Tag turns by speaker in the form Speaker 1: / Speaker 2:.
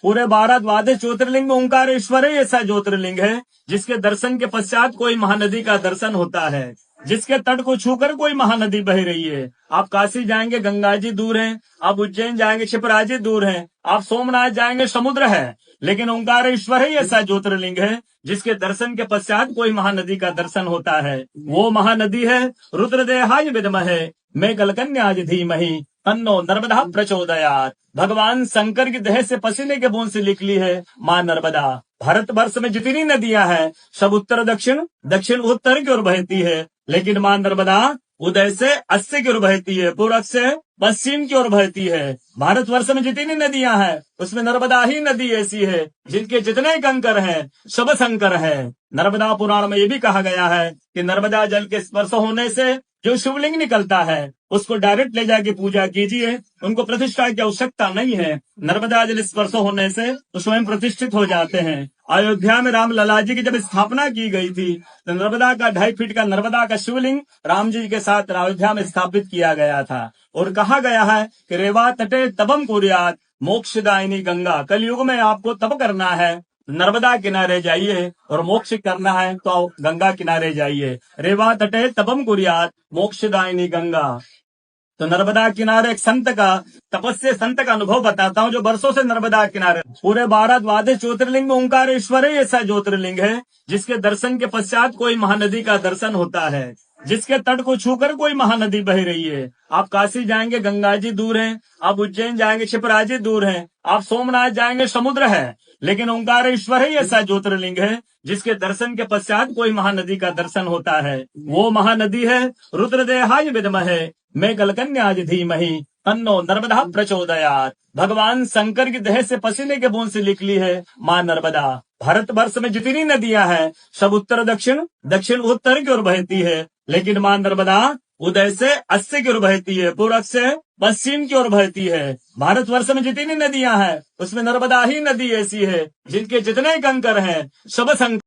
Speaker 1: पूरे भारत द्वादश ज्योतिर्लिंग में ओंकारेश्वर ही ऐसा ज्योतिर्लिंग है जिसके दर्शन के पश्चात कोई महानदी का दर्शन होता है, जिसके तट को छूकर कोई महानदी बह रही है। आप काशी जाएंगे गंगा जी दूर हैं, आप उज्जैन जाएंगे क्षिप्रा जी दूर हैं, आप सोमनाथ जाएंगे समुद्र है, लेकिन ओंकारेश्वर ही ऐसा ज्योतिर्लिंग है जिसके दर्शन के पश्चात कोई महानदी का दर्शन होता है। वो महानदी है रुद्रदेहाय विद्महे मेघलकन्याय धीमहि तन्नो नर्मदा प्रचोदयात्। भगवान शंकर की देह से पसीने के बूंद से निकली है माँ नर्मदा। भारतवर्ष में जितनी नदियां हैं सब उत्तर दक्षिण दक्षिण उत्तर की ओर बहती है, लेकिन माँ नर्मदा उदय से अस्सी की ओर बहती है, पूरब से पश्चिम की ओर बहती है। भारतवर्ष में जितनी नदियां हैं उसमें नर्मदा ही नदी ऐसी है जिनके जितने कंकर हैं सब शंकर है। नर्मदा पुराण में ये भी कहा गया है कि नर्मदा जल के स्पर्श होने से जो शिवलिंग निकलता है उसको डायरेक्ट ले जाके पूजा कीजिए, उनको प्रतिष्ठा की आवश्यकता नहीं है। नर्मदा जल स्पर्श होने से तो स्वयं प्रतिष्ठित हो जाते हैं। अयोध्या में राम लला जी की जब स्थापना की गई थी तो नर्मदा का 2.5 फीट का नर्मदा का शिवलिंग राम जी के साथ अयोध्या में स्थापित किया गया था और कहा गया है कि रेवा तटे तपम कुर्यात् मोक्षदायिनी गंगा। कलयुग में आपको तप करना है नर्मदा किनारे जाइए और मोक्ष करना है तो गंगा किनारे जाइए। रेवा तटे तपम कुर्यात् मोक्षदायिनी गंगा। तो नर्मदा किनारे एक संत का तपस्या संत का अनुभव बताता हूँ जो वर्षों से नर्मदा किनारे। पूरे भारत द्वादश ज्योतिर्लिंग में ओंकारेश्वर ही ऐसा ज्योतिर्लिंग है जिसके दर्शन के पश्चात कोई महानदी का दर्शन होता है, जिसके तट को छूकर कोई महानदी बह रही है। आप काशी जाएंगे गंगा जी दूर हैं, आप उज्जैन जाएंगे क्षिप्रा जी दूर हैं, आप सोमनाथ जाएंगे समुद्र है, लेकिन ओंकारेश्वर ही ऐसा ज्योतिर्लिंग है जिसके दर्शन के पश्चात कोई महानदी का दर्शन होता है। वो महानदी है रुद्रदेहाय विद्महे मेघलकन्याय धीमहि तन्नो नर्मदा प्रचोदयात्। भगवान शंकर की देह से पसीने के बूंद से निकली है माँ नर्मदा। भारतवर्ष में जितनी नदियां हैं सब उत्तर दक्षिण दक्षिण उत्तर की ओर बहती है, लेकिन माँ नर्मदा उदय से अस्सी की ओर बहती है, पूरब से पश्चिम की ओर बहती है। भारतवर्ष में जितनी नदियां हैं उसमें नर्मदा ही नदी ऐसी है जिनके जितने कंकर हैं सब शंकर